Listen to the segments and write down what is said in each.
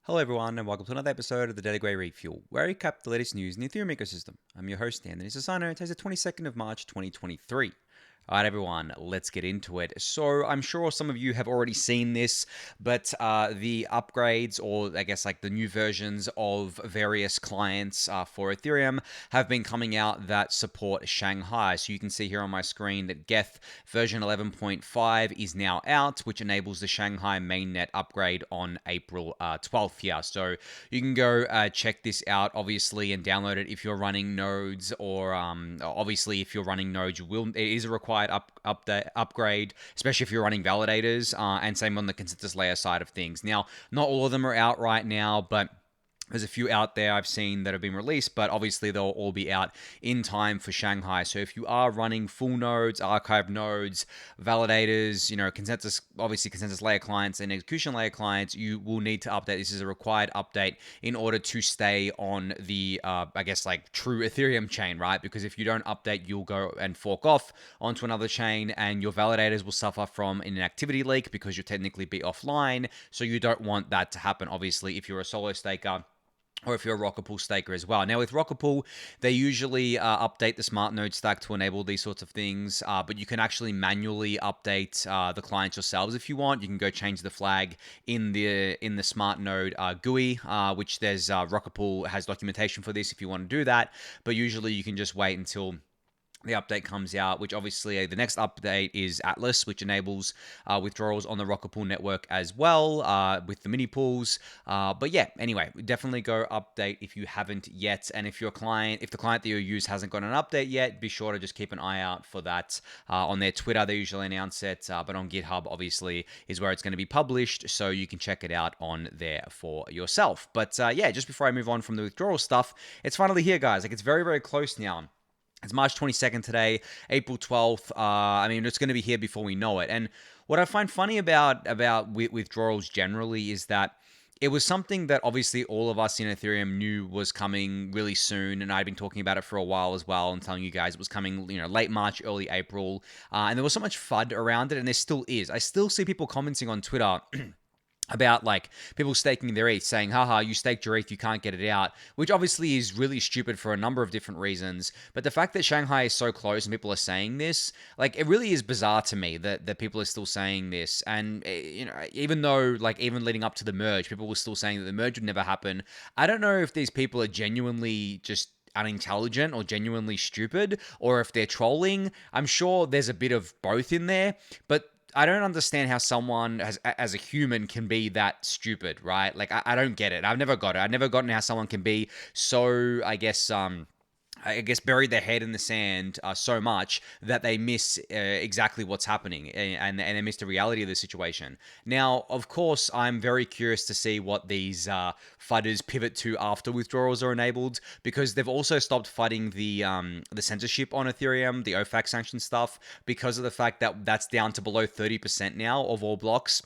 Hello everyone and welcome to another episode of the Daily Gwei Refuel, where I recap the latest news in the Ethereum ecosystem. I'm your host Anthony Sassano, and today's the 22nd of March 2023. Alright everyone, let's get into it. So I'm sure some of you have already seen this, but the upgrades, or I guess like the new versions of various clients for Ethereum have been coming out that support Shanghai. So you can see here on my screen that Geth version 11.5 is now out, which enables the Shanghai mainnet upgrade on April 12th here. So you can go check this out, obviously, and download it if you're running nodes, or obviously if you're running nodes, it is a required upgrade, especially if you're running validators, and same on the consensus layer side of things. Now, not all of them are out right now, but there's a few out there I've seen that have been released, but obviously they'll all be out in time for Shanghai. So if you are running full nodes, archive nodes, validators, consensus, obviously consensus layer clients and execution layer clients, you will need to update. This is a required update in order to stay on the, I guess, like true Ethereum chain, right? Because if you don't update, you'll go and fork off onto another chain and your validators will suffer from an activity leak because you'll technically be offline. So you don't want that to happen, obviously, if you're a solo staker, or if you're a Rocket Pool staker as well. Now, with Rocket Pool, they usually update the smart node stack to enable these sorts of things, but you can actually manually update the clients yourselves if you want. You can go change the flag in the smart node GUI, which there's Rocket Pool has documentation for this if you want to do that, but usually you can just wait until the update comes out, which obviously the next update is Atlas, which enables withdrawals on the Rocket Pool network as well, with the mini pools. But yeah, anyway, definitely go update if you haven't yet. And if the client that you use hasn't got an update yet, be sure to just keep an eye out for that. On their Twitter, they usually announce it, but on GitHub, obviously, is where it's going to be published, so you can check it out on there for yourself. But yeah, just before I move on from the withdrawal stuff, it's finally here, guys. Like, it's very, very close now. It's March 22nd today, April 12th. I mean, it's going to be here before we know it. And what I find funny about withdrawals generally is that it was something that obviously all of us in Ethereum knew was coming really soon, and I'd been talking about it for a while as well and telling you guys it was coming, late March, early April. And there was so much FUD around it, and there still is. I still see people commenting on Twitter about like people staking their ETH, saying, haha, you staked your ETH, you can't get it out, which obviously is really stupid for a number of different reasons. But the fact that Shanghai is so close and people are saying this, like, it really is bizarre to me that people are still saying this. And, even though, like, even leading up to the merge, people were still saying that the merge would never happen. I don't know if these people are genuinely just unintelligent or genuinely stupid, or if they're trolling. I'm sure there's a bit of both in there, but I don't understand how someone as a human can be that stupid, right? Like, I don't get it. I've never got it. I've never gotten how someone can be so, I guess, bury their head in the sand so much that they miss exactly what's happening, and they miss the reality of the situation. Now, of course, I'm very curious to see what these FUDders pivot to after withdrawals are enabled, because they've also stopped fighting the censorship on Ethereum, the OFAC sanction stuff, because of the fact that that's down to below 30% now of all blocks.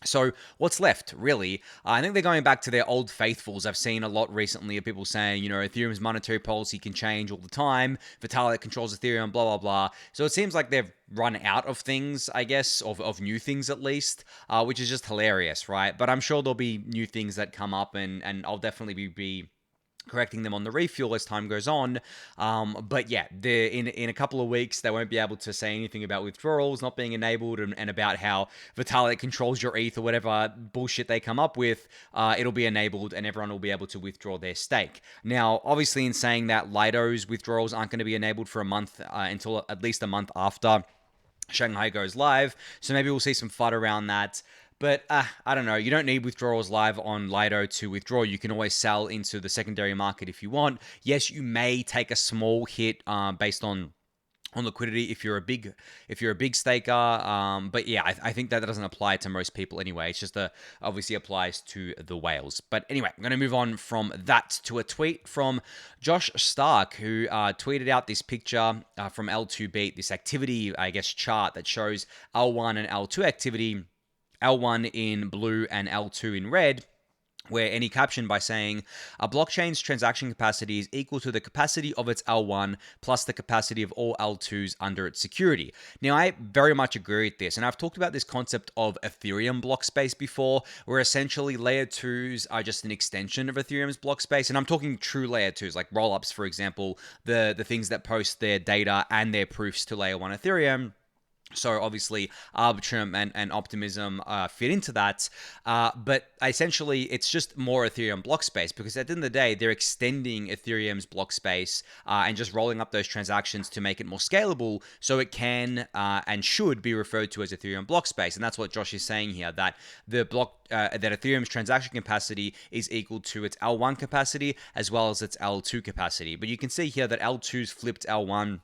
So what's left, really? I think they're going back to their old faithfuls. I've seen a lot recently of people saying, Ethereum's monetary policy can change all the time. Vitalik controls Ethereum, blah, blah, blah. So it seems like they've run out of things, I guess, of new things at least, which is just hilarious, right? But I'm sure there'll be new things that come up, and I'll definitely be correcting them on the refuel as time goes on. But yeah, in a couple of weeks, they won't be able to say anything about withdrawals not being enabled, and about how Vitalik controls your ETH or whatever bullshit they come up with. It'll be enabled and everyone will be able to withdraw their stake. Now, obviously, in saying that, Lido's withdrawals aren't going to be enabled for a month, until at least a month after Shanghai goes live. So maybe we'll see some FUD around that. But I don't know. You don't need withdrawals live on Lido to withdraw. You can always sell into the secondary market if you want. Yes, you may take a small hit based on liquidity if you're a big staker. But yeah, I think that doesn't apply to most people anyway. It's just obviously applies to the whales. But anyway, I'm going to move on from that to a tweet from Josh Stark, who tweeted out this picture from L2Beat, this activity, I guess, chart that shows L1 and L2 activity, L1 in blue and L2 in red. and he captioned by saying, a blockchain's transaction capacity is equal to the capacity of its L1 plus the capacity of all L2s under its security. Now, I very much agree with this, and I've talked about this concept of Ethereum block space before, where essentially layer 2s are just an extension of Ethereum's block space, and I'm talking true layer 2s, like rollups, for example, the things that post their data and their proofs to layer 1 Ethereum. So obviously Arbitrum and Optimism fit into that, but essentially it's just more Ethereum block space, because at the end of the day they're extending Ethereum's block space and just rolling up those transactions to make it more scalable, so it can and should be referred to as Ethereum block space. And that's what Josh is saying here, that the that Ethereum's transaction capacity is equal to its L1 capacity as well as its L2 capacity. But you can see here that L2's flipped L1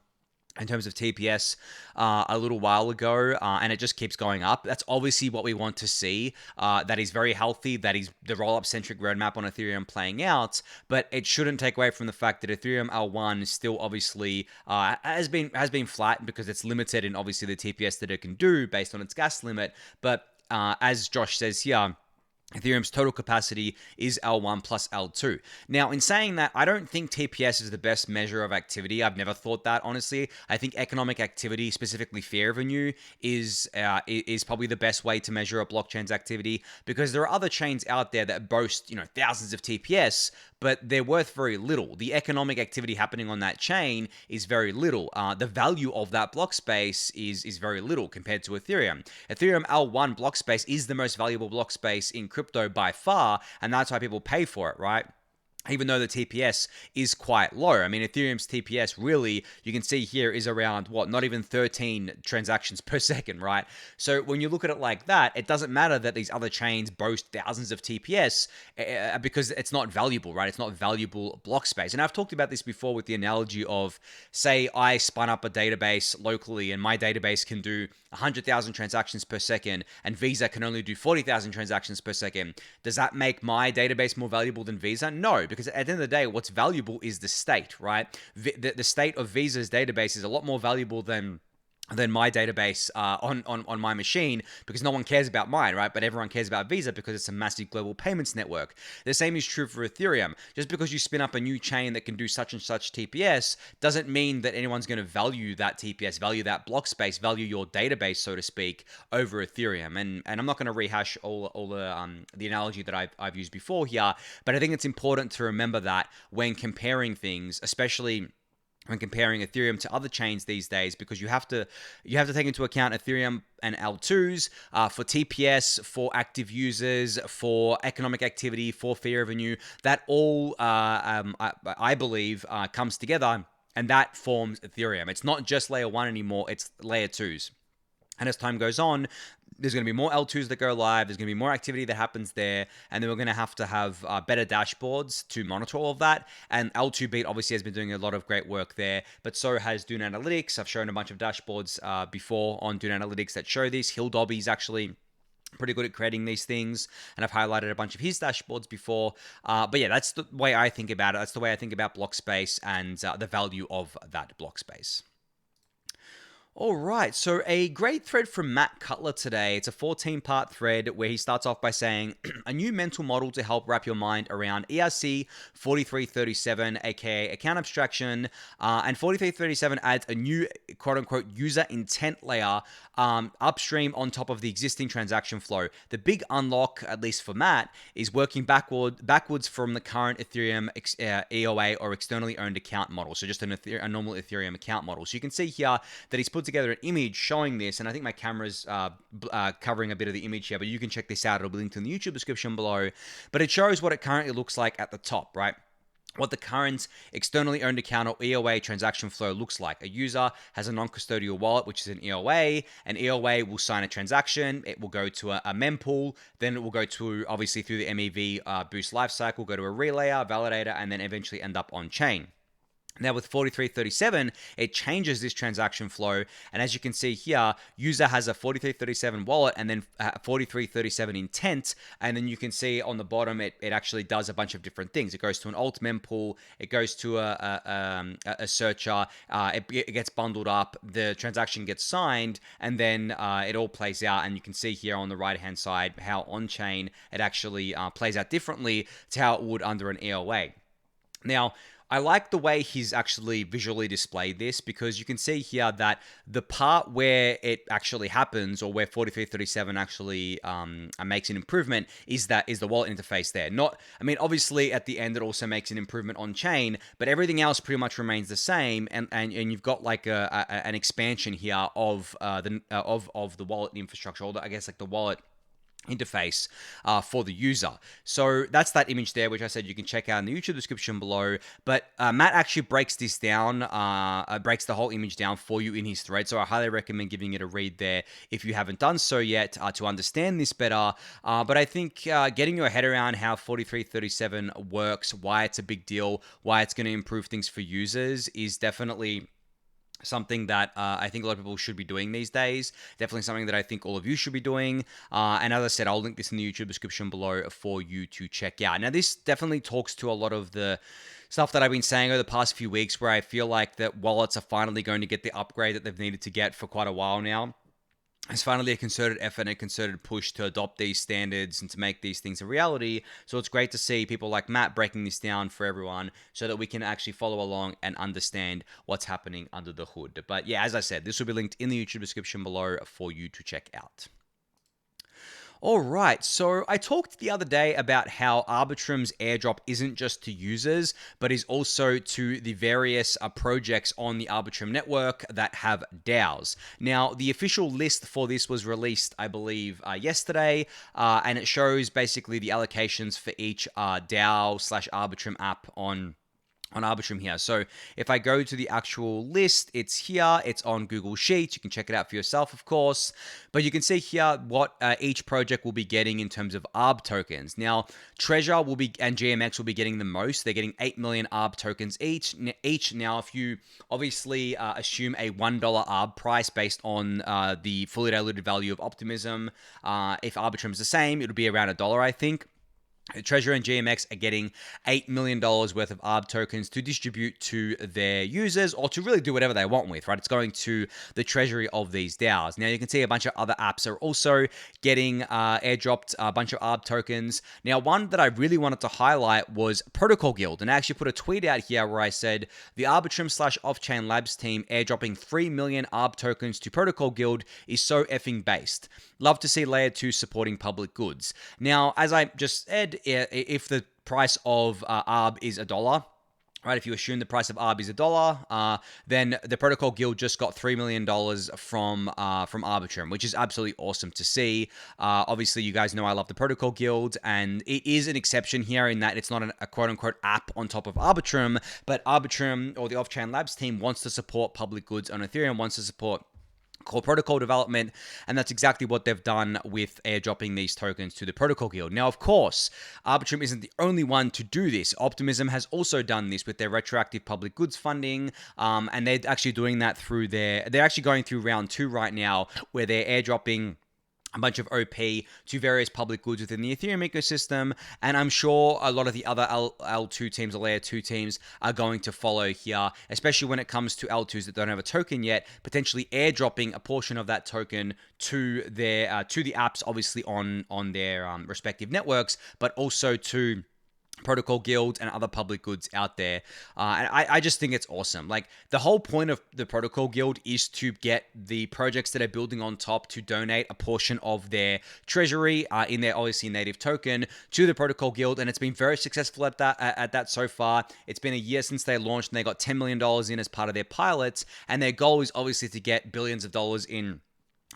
in terms of TPS a little while ago, and it just keeps going up. That's obviously what we want to see. That is very healthy. That is the roll-up centric roadmap on Ethereum playing out, but it shouldn't take away from the fact that Ethereum L1 still obviously has been flat, because it's limited in obviously the TPS that it can do based on its gas limit. But as Josh says here, Ethereum's total capacity is L1 plus L2. Now, in saying that, I don't think TPS is the best measure of activity. I've never thought that, honestly. I think economic activity, specifically fee revenue, is probably the best way to measure a blockchain's activity, because there are other chains out there that boast, thousands of TPS, but they're worth very little. The economic activity happening on that chain is very little. The value of that block space is very little compared to Ethereum. Ethereum L1 block space is the most valuable block space in crypto by far, and that's why people pay for it, right? Even though the TPS is quite low. I mean, Ethereum's TPS really, you can see here, is around, not even 13 transactions per second, right? So when you look at it like that, it doesn't matter that these other chains boast thousands of TPS because it's not valuable, right? It's not valuable block space. And I've talked about this before with the analogy of, say, I spun up a database locally and my database can do 100,000 transactions per second and Visa can only do 40,000 transactions per second. Does that make my database more valuable than Visa? No, because at the end of the day, what's valuable is the state, right? The state of Visa's database is a lot more valuable than my database on my machine, because no one cares about mine, right? But everyone cares about Visa because it's a massive global payments network. The same is true for Ethereum. Just because you spin up a new chain that can do such and such TPS doesn't mean that anyone's going to value that TPS, value that block space, value your database, so to speak, over Ethereum. And I'm not going to rehash all the analogy that I've used before here, but I think it's important to remember that when comparing things, especially when comparing Ethereum to other chains these days, because you have to take into account Ethereum and L2s for TPS, for active users, for economic activity, for fee revenue. That all, I believe, comes together, and that forms Ethereum. It's not just layer 1 anymore, it's layer 2s. And as time goes on, there's going to be more L2s that go live, there's going to be more activity that happens there, and then we're going to have better dashboards to monitor all of that. And L2Beat obviously has been doing a lot of great work there, but so has Dune Analytics. I've shown a bunch of dashboards before on Dune Analytics that show this. Hill Dobby's actually pretty good at creating these things, and I've highlighted a bunch of his dashboards before. But yeah, that's the way I think about it. That's the way I think about block space and the value of that block space. All right, so a great thread from Matt Cutler today. It's a 14-part thread where he starts off by saying, a new mental model to help wrap your mind around ERC 4337, aka account abstraction, and 4337 adds a new quote-unquote user intent layer upstream on top of the existing transaction flow. The big unlock, at least for Matt, is working backwards from the current Ethereum EOA or externally owned account model, so just a normal Ethereum account model. So you can see here that he's put together an image showing this, and I think my camera's covering a bit of the image here, but you can check this out. It'll be linked in the YouTube description below. But it shows what it currently looks like at the top, right? What the current externally owned account or EOA transaction flow looks like. A user has a non-custodial wallet, which is an EOA. An EOA will sign a transaction. It will go to a mempool. Then it will go to, obviously through the MEV boost lifecycle, go to a relayer, validator, and then eventually end up on chain. Now with 4337, it changes this transaction flow. And as you can see here, user has a 4337 wallet and then 4337 intent. And then you can see on the bottom, it actually does a bunch of different things. It goes to an alt mempool. It goes to a searcher. It gets bundled up. The transaction gets signed, and then it all plays out. And you can see here on the right-hand side how on-chain it actually plays out differently to how it would under an EOA. Now, I like the way he's actually visually displayed this, because you can see here that the part where it actually happens, or where 4337 actually makes an improvement, is the wallet interface there. Obviously at the end it also makes an improvement on chain, but everything else pretty much remains the same, and you've got like an expansion here of the wallet infrastructure, or I guess like the wallet interface for the user. So that's that image there, which I said you can check out in the YouTube description below. But Matt actually breaks this down, breaks the whole image down for you in his thread. So I highly recommend giving it a read there if you haven't done so yet, to understand this better. But I think getting your head around how 4337 works, why it's a big deal, why it's going to improve things for users, is definitely something that I think a lot of people should be doing these days. Definitely something that I think all of you should be doing. And as I said, I'll link this in the YouTube description below for you to check out. Now, this definitely talks to a lot of the stuff that I've been saying over the past few weeks, where I feel like that wallets are finally going to get the upgrade that they've needed to get for quite a while now. It's finally a concerted effort and a concerted push to adopt these standards and to make these things a reality. So it's great to see people like Matt breaking this down for everyone, so that we can actually follow along and understand what's happening under the hood. But yeah, as I said, this will be linked in the YouTube description below for you to check out. All right, so I talked the other day about how Arbitrum's airdrop isn't just to users, but is also to the various projects on the Arbitrum network that have DAOs. Now, the official list for this was released, I believe, yesterday, and it shows basically the allocations for each DAO/Arbitrum app on Arbitrum here. So if I go to the actual list, it's here, it's on Google Sheets. You can check it out for yourself, of course. But you can see here what each project will be getting in terms of ARB tokens. Now, Treasure and GMX will be getting the most. They're getting 8 million ARB tokens each. Now, if you obviously assume a $1 ARB price based on the fully diluted value of Optimism, if Arbitrum is the same, it'll be around $1, I think. Treasure and GMX are getting $8 million worth of ARB tokens to distribute to their users, or to really do whatever they want with, right? It's going to the treasury of these DAOs. Now, you can see a bunch of other apps are also getting airdropped a bunch of ARB tokens. Now, one that I really wanted to highlight was Protocol Guild, and I actually put a tweet out here where I said, the Arbitrum/Offchain Labs team airdropping 3 million ARB tokens to Protocol Guild is so effing based. Love to see Layer 2 supporting public goods. Now, as I just said, if the price of ARB is $1, right? If you assume the price of ARB is $1, then the Protocol Guild just got $3 million from Arbitrum, which is absolutely awesome to see. Obviously, you guys know I love the Protocol Guild, and it is an exception here in that it's not a quote-unquote app on top of Arbitrum, but Arbitrum, or the Offchain Labs team, wants to support public goods on Ethereum, wants to support core protocol development, and that's exactly what they've done with airdropping these tokens to the Protocol Guild. Now, of course, Arbitrum isn't the only one to do this. Optimism has also done this with their retroactive public goods funding, and they're actually doing that through they're actually going through round 2 right now, where they're airdropping a bunch of OP to various public goods within the Ethereum ecosystem, and I'm sure a lot of the other L2 teams or Layer 2 teams are going to follow here, especially when it comes to L2s that don't have a token yet, potentially airdropping a portion of that token to their to the apps, obviously on their respective networks, but also to Protocol Guild and other public goods out there. And I just think it's awesome. Like, the whole point of the Protocol Guild is to get the projects that are building on top to donate a portion of their treasury in their obviously native token to the Protocol Guild, and it's been very successful at that so far. It's been a year since they launched, and they got $10 million in as part of their pilots, and their goal is obviously to get billions of dollars in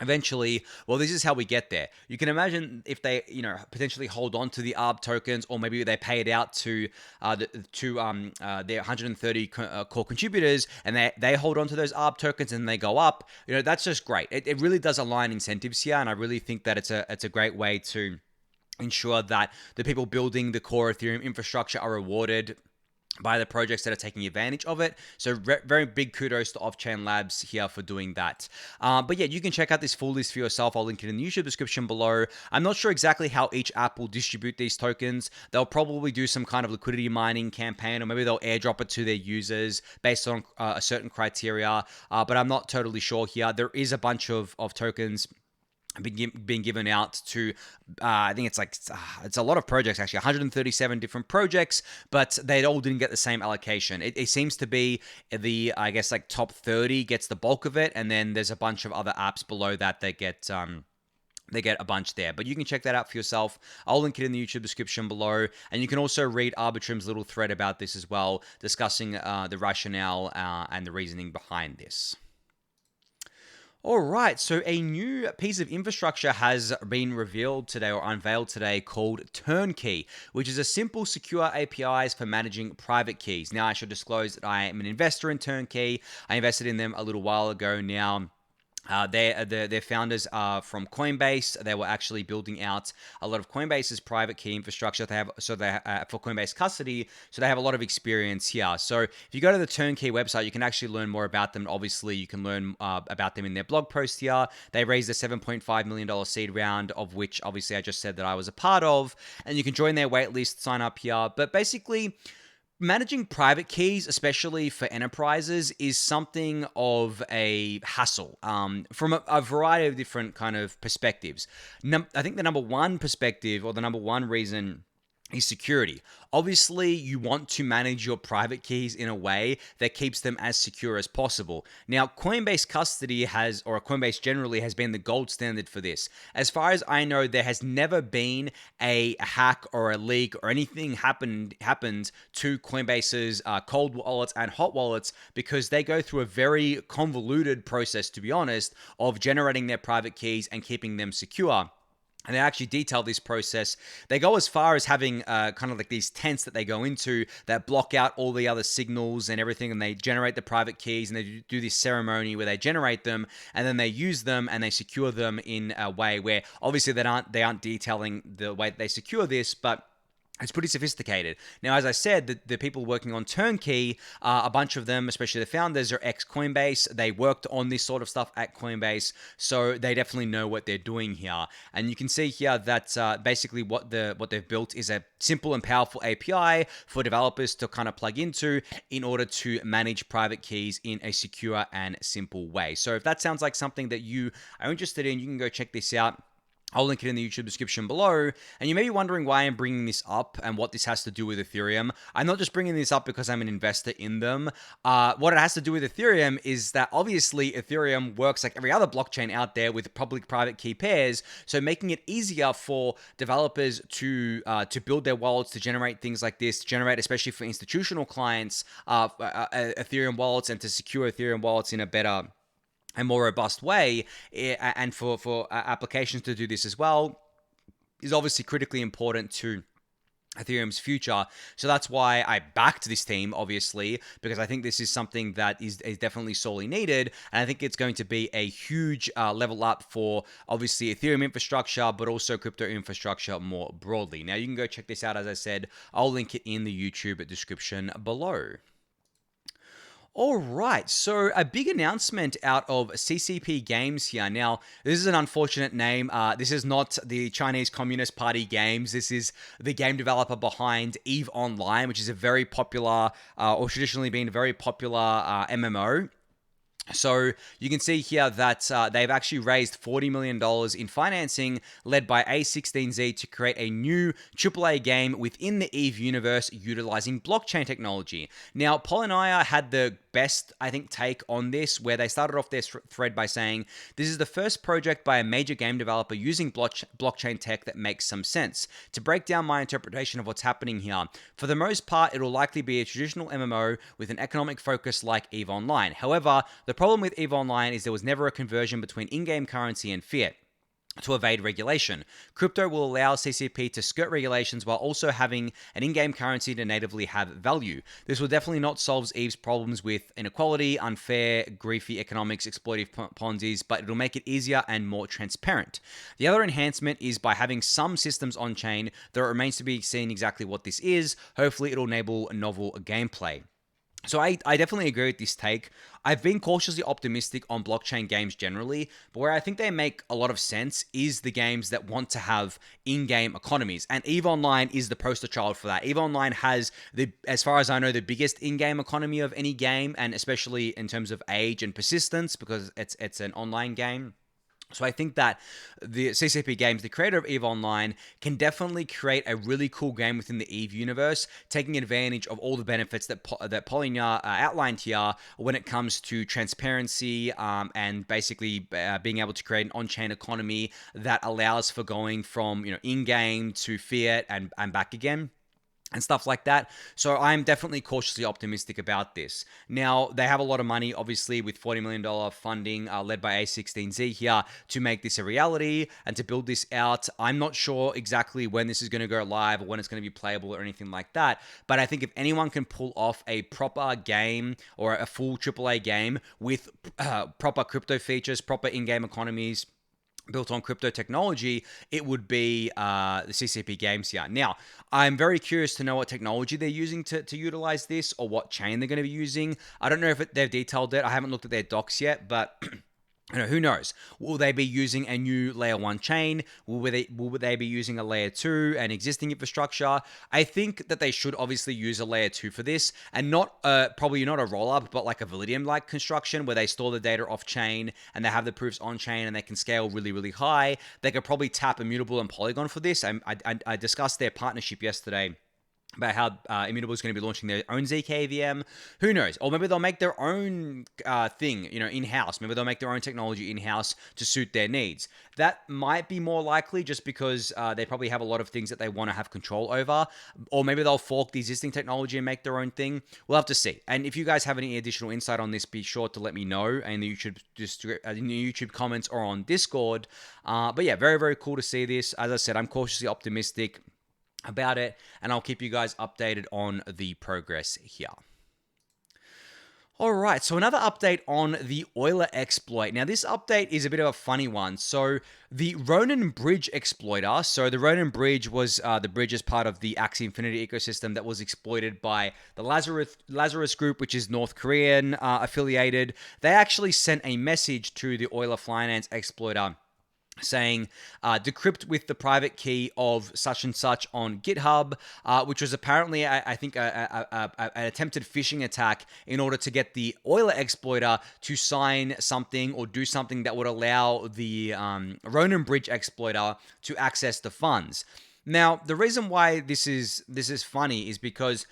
eventually. Well, this is how we get there. You can imagine if they, potentially hold on to the ARB tokens, or maybe they pay it out to their 130 core contributors, and they hold on to those ARB tokens and they go up. That's just great. It really does align incentives here, and I really think that it's a great way to ensure that the people building the core Ethereum infrastructure are rewarded by the projects that are taking advantage of it. So very big kudos to Off-Chain Labs here for doing that. But yeah, you can check out this full list for yourself. I'll link it in the YouTube description below. I'm not sure exactly how each app will distribute these tokens. They'll probably do some kind of liquidity mining campaign, or maybe they'll airdrop it to their users based on a certain criteria. But I'm not totally sure here. There is a bunch of tokens being given out to I think it's a lot of projects, actually 137 different projects, but they all didn't get the same allocation. It seems to be the, I guess, like top 30 gets the bulk of it, and then there's a bunch of other apps below that get a bunch there. But you can check that out for yourself. I'll link it in the YouTube description below. And you can also read Arbitrum's little thread about this as well, discussing the rationale and the reasoning behind this. All right, so a new piece of infrastructure has been revealed today, or unveiled today, called Turnkey, which is a simple, secure APIs for managing private keys. Now, I should disclose that I am an investor in Turnkey. I invested in them a little while ago now. Their founders are from Coinbase. They were actually building out a lot of Coinbase's private key infrastructure. They have for Coinbase custody, so they have a lot of experience here. So if you go to the Turnkey website, you can actually learn more about them. Obviously, you can learn about them in their blog post here. They raised a $7.5 million seed round, of which obviously I just said that I was a part of, and you can join their waitlist, sign up here. But basically, managing private keys, especially for enterprises, is something of a hassle from a variety of different kind of perspectives. I think the number one perspective, or the number one reason, is security. Obviously, you want to manage your private keys in a way that keeps them as secure as possible. Now, Coinbase custody or Coinbase generally has been the gold standard for this. As far as I know, there has never been a hack or a leak or anything happened to Coinbase's cold wallets and hot wallets, because they go through a very convoluted process, to be honest, of generating their private keys and keeping them secure. And they actually detail this process. They go as far as having kind of like these tents that they go into that block out all the other signals and everything, and they generate the private keys, and they do this ceremony where they generate them, and then they use them and they secure them in a way where obviously they aren't detailing the way that they secure this, but it's pretty sophisticated. Now, as I said, the people working on Turnkey, a bunch of them, especially the founders, are ex-Coinbase. They worked on this sort of stuff at Coinbase, so they definitely know what they're doing here. And you can see here that basically what they've built is a simple and powerful API for developers to kind of plug into in order to manage private keys in a secure and simple way. So if that sounds like something that you are interested in, you can go check this out. I'll link it in the YouTube description below. And you may be wondering why I'm bringing this up and what this has to do with Ethereum. I'm not just bringing this up because I'm an investor in them. What it has to do with Ethereum is that obviously Ethereum works like every other blockchain out there with public-private key pairs. So making it easier for developers to build their wallets, to generate things like this, to generate, especially for institutional clients, Ethereum wallets, and to secure Ethereum wallets in a better and more robust way, and for applications to do this as well, is obviously critically important to Ethereum's future. So that's why I backed this team, obviously, because I think this is something that is definitely sorely needed. And I think it's going to be a huge level up for, obviously, Ethereum infrastructure, but also crypto infrastructure more broadly. Now, you can go check this out. As I said, I'll link it in the YouTube description below. All right, so a big announcement out of CCP Games here. Now, this is an unfortunate name. This is not the Chinese Communist Party Games. This is the game developer behind EVE Online, which is a very popular, or traditionally been a very popular MMO. So you can see here that they've actually raised $40 million in financing led by A16Z to create a new AAA game within the EVE universe utilizing blockchain technology. Now, Polinaya had the best, I think, take on this, where they started off their thread by saying, "This is the first project by a major game developer using blockchain tech that makes some sense. To break down my interpretation of what's happening here, for the most part, it will likely be a traditional MMO with an economic focus like EVE Online. However, the problem with EVE Online is there was never a conversion between in-game currency and fiat. to evade regulation. Crypto will allow CCP to skirt regulations while also having an in-game currency to natively have value. This will definitely not solve EVE's problems with inequality, unfair, griefy economics, exploitative Ponzi's, but it'll make it easier and more transparent. The other enhancement is by having some systems on-chain, though it remains to be seen exactly what this is. Hopefully it'll enable novel gameplay. So I definitely agree with this take. I've been cautiously optimistic on blockchain games generally, but where I think they make a lot of sense is the games that want to have in-game economies. And EVE Online is the poster child for that. EVE Online has, as far as I know, the biggest in-game economy of any game, and especially in terms of age and persistence, because it's an online game. So I think that the CCP Games, the creator of EVE Online, can definitely create a really cool game within the EVE universe, taking advantage of all the benefits that Paulinia outlined here when it comes to transparency and basically being able to create an on-chain economy that allows for going from in-game to fiat and back again, and stuff like that. So I'm definitely cautiously optimistic about this. Now, they have a lot of money, obviously, with $40 million funding led by A16Z here to make this a reality and to build this out. I'm not sure exactly when this is going to go live or when it's going to be playable or anything like that, but I think if anyone can pull off a proper game or a full AAA game with proper crypto features, proper in-game economies, built on crypto technology, it would be the CCP Games here. Now, I'm very curious to know what technology they're using to utilize this, or what chain they're going to be using. I don't know if they've detailed it. I haven't looked at their docs yet, but who knows? Will they be using a new layer 1 chain? Will they be using a layer 2, an existing infrastructure? I think that they should obviously use a layer 2 for this, and not probably not a rollup, but like a Validium-like construction where they store the data off-chain and they have the proofs on-chain and they can scale really, really high. They could probably tap Immutable and Polygon for this. I discussed their partnership yesterday about how Immutable is going to be launching their own zkVM. Who knows? Or maybe they'll make their own thing, in-house. Maybe they'll make their own technology in-house to suit their needs. That might be more likely just because they probably have a lot of things that they want to have control over. Or maybe they'll fork the existing technology and make their own thing. We'll have to see. And if you guys have any additional insight on this, be sure to let me know in the YouTube comments or on Discord. But yeah, very, very cool to see this. As I said, I'm cautiously optimistic about it, and I'll keep you guys updated on the progress here. All right, so another update on the Euler exploit. Now, this update is a bit of a funny one. So the Ronin Bridge exploiter, so the Ronin Bridge was the bridge as part of the Axie Infinity ecosystem that was exploited by the Lazarus Group, which is North Korean affiliated. They actually sent a message to the Euler Finance exploiter saying decrypt with the private key of such and such on GitHub, which was apparently, I think, an attempted phishing attack in order to get the Euler exploiter to sign something or do something that would allow the Ronin Bridge exploiter to access the funds. Now, the reason why this is funny is because,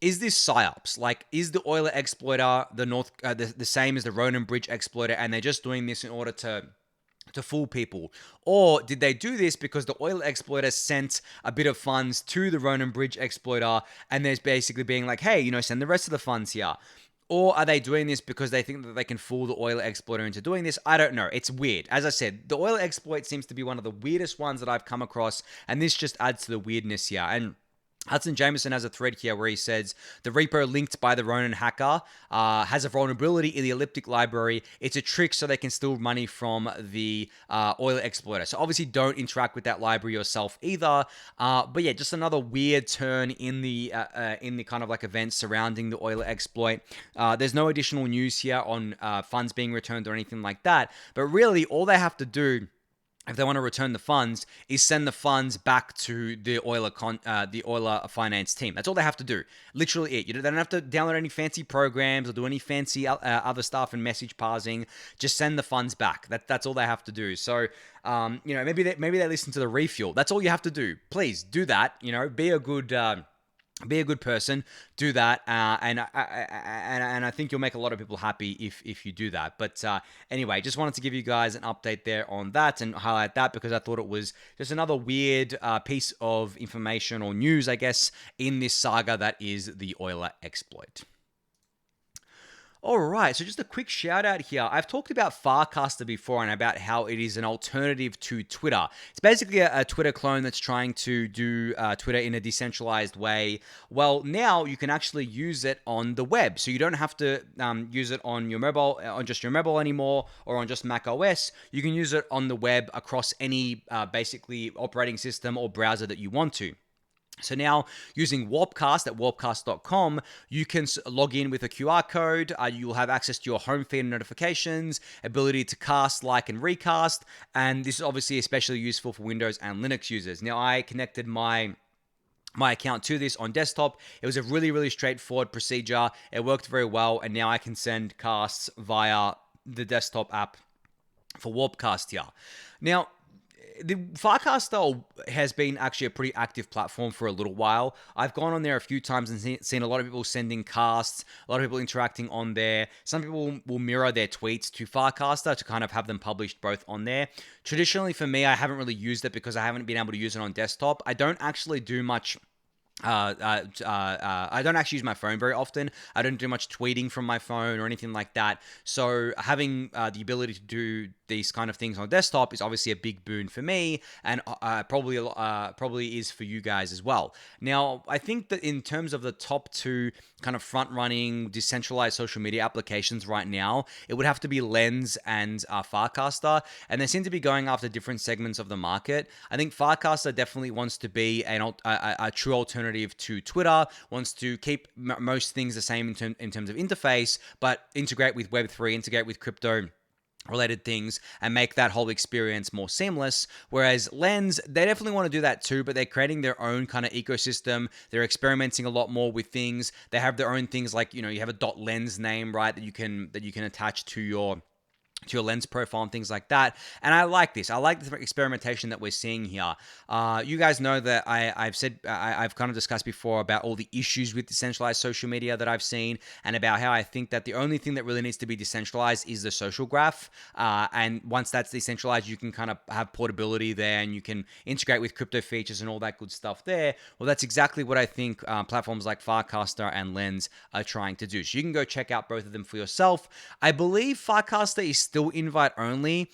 is this psyops? Like, is the Euler exploiter the same as the Ronin Bridge exploiter, and they're just doing this in order to fool people? Or did they do this because the Euler exploiter sent a bit of funds to the Ronin Bridge exploiter, and there's basically being like, hey, send the rest of the funds here? Or are they doing this because they think that they can fool the Euler exploiter into doing this? I don't know. It's weird. As I said, the Euler exploit seems to be one of the weirdest ones that I've come across, and this just adds to the weirdness here. And Hudson Jameson has a thread here where he says the repo linked by the Ronin hacker has a vulnerability in the elliptic library. It's a trick so they can steal money from the Euler exploiter. So obviously don't interact with that library yourself either. But yeah, just another weird turn in the kind of like events surrounding the Euler exploit. There's no additional news here on funds being returned or anything like that. But really, all they have to do, if they want to return the funds, is send the funds back to the Euler finance team. That's all they have to do. Literally it. They don't have to download any fancy programs or do any fancy other stuff and message parsing. Just send the funds back. That's all they have to do. So, maybe they listen to the refuel. That's all you have to do. Please do that. Be a good person, do that, and I think you'll make a lot of people happy if you do that. But anyway, just wanted to give you guys an update there on that and highlight that because I thought it was just another weird piece of information or news, I guess, in this saga that is the Euler exploit. All right, so just a quick shout out here. I've talked about Farcaster before and about how it is an alternative to Twitter. It's basically a Twitter clone that's trying to do Twitter in a decentralized way. Well, now you can actually use it on the web, so you don't have to use it on your mobile, on just your mobile anymore, or on just Mac OS. You can use it on the web across any basically operating system or browser that you want to. So now using Warpcast at warpcast.com, you can log in with a QR code. You will have access to your home feed and notifications, ability to cast, like, and recast. And this is obviously especially useful for Windows and Linux users. Now, I connected my account to this on desktop. It was a really straightforward procedure. It worked very well. And now I can send casts via the desktop app for Warpcast here. Now, the Farcaster has been actually a pretty active platform for a little while. I've gone on there a few times and seen a lot of people sending casts, a lot of people interacting on there. Some people will mirror their tweets to Farcaster to kind of have them published both on there. Traditionally, for me, I haven't really used it because I haven't been able to use it on desktop. I don't actually do much. I don't actually use my phone very often. I don't do much tweeting from my phone or anything like that. So having the ability to do these kind of things on desktop is obviously a big boon for me, and probably is for you guys as well. Now, I think that in terms of the top two kind of front-running decentralized social media applications right now, it would have to be Lens and Farcaster, and they seem to be going after different segments of the market. I think Farcaster definitely wants to be a true alternative to Twitter, wants to keep most things the same in terms of interface, but integrate with Web3, integrate with crypto related things and make that whole experience more seamless. Whereas Lens, they definitely want to do that too, but they're creating their own kind of ecosystem. They're experimenting a lot more with things. They have their own things like, you have a .lens name, right, that you can attach to your Lens profile and things like that. And I like this. I like the experimentation that we're seeing here. You guys know that I've kind of discussed before about all the issues with decentralized social media that I've seen, and about how I think that the only thing that really needs to be decentralized is the social graph. And once that's decentralized, you can kind of have portability there, and you can integrate with crypto features and all that good stuff there. Well, that's exactly what I think platforms like Farcaster and Lens are trying to do. So you can go check out both of them for yourself. I believe Farcaster is still invite only.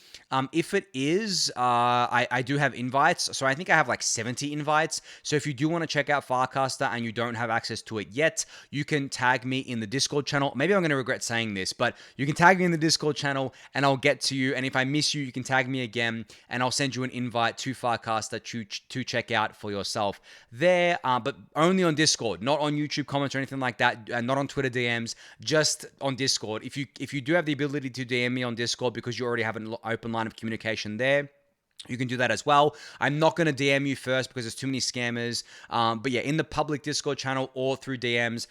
If it is, I do have invites. So I think I have like 70 invites. So if you do want to check out Farcaster and you don't have access to it yet, you can tag me in the Discord channel. Maybe I'm going to regret saying this, but you can tag me in the Discord channel and I'll get to you. And if I miss you, you can tag me again and I'll send you an invite to Farcaster to check out for yourself there, but only on Discord, not on YouTube comments or anything like that, not on Twitter DMs, just on Discord. If you do have the ability to DM me on Discord because you already have an open line of communication there, you can do that as well. I'm not going to DM you first because there's too many scammers. But yeah, in the public Discord channel or through DMs,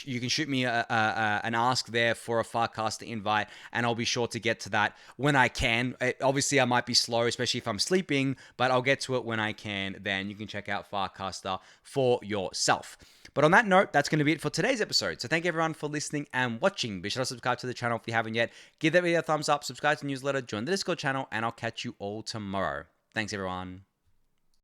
you can shoot me an ask there for a Farcaster invite, and I'll be sure to get to that when I can. Obviously, I might be slow, especially if I'm sleeping, but I'll get to it when I can. Then you can check out Farcaster for yourself. But on that note, that's going to be it for today's episode. So thank you everyone for listening and watching. Be sure to subscribe to the channel if you haven't yet. Give that video a thumbs up, subscribe to the newsletter, join the Discord channel, and I'll catch you all tomorrow. Thanks everyone.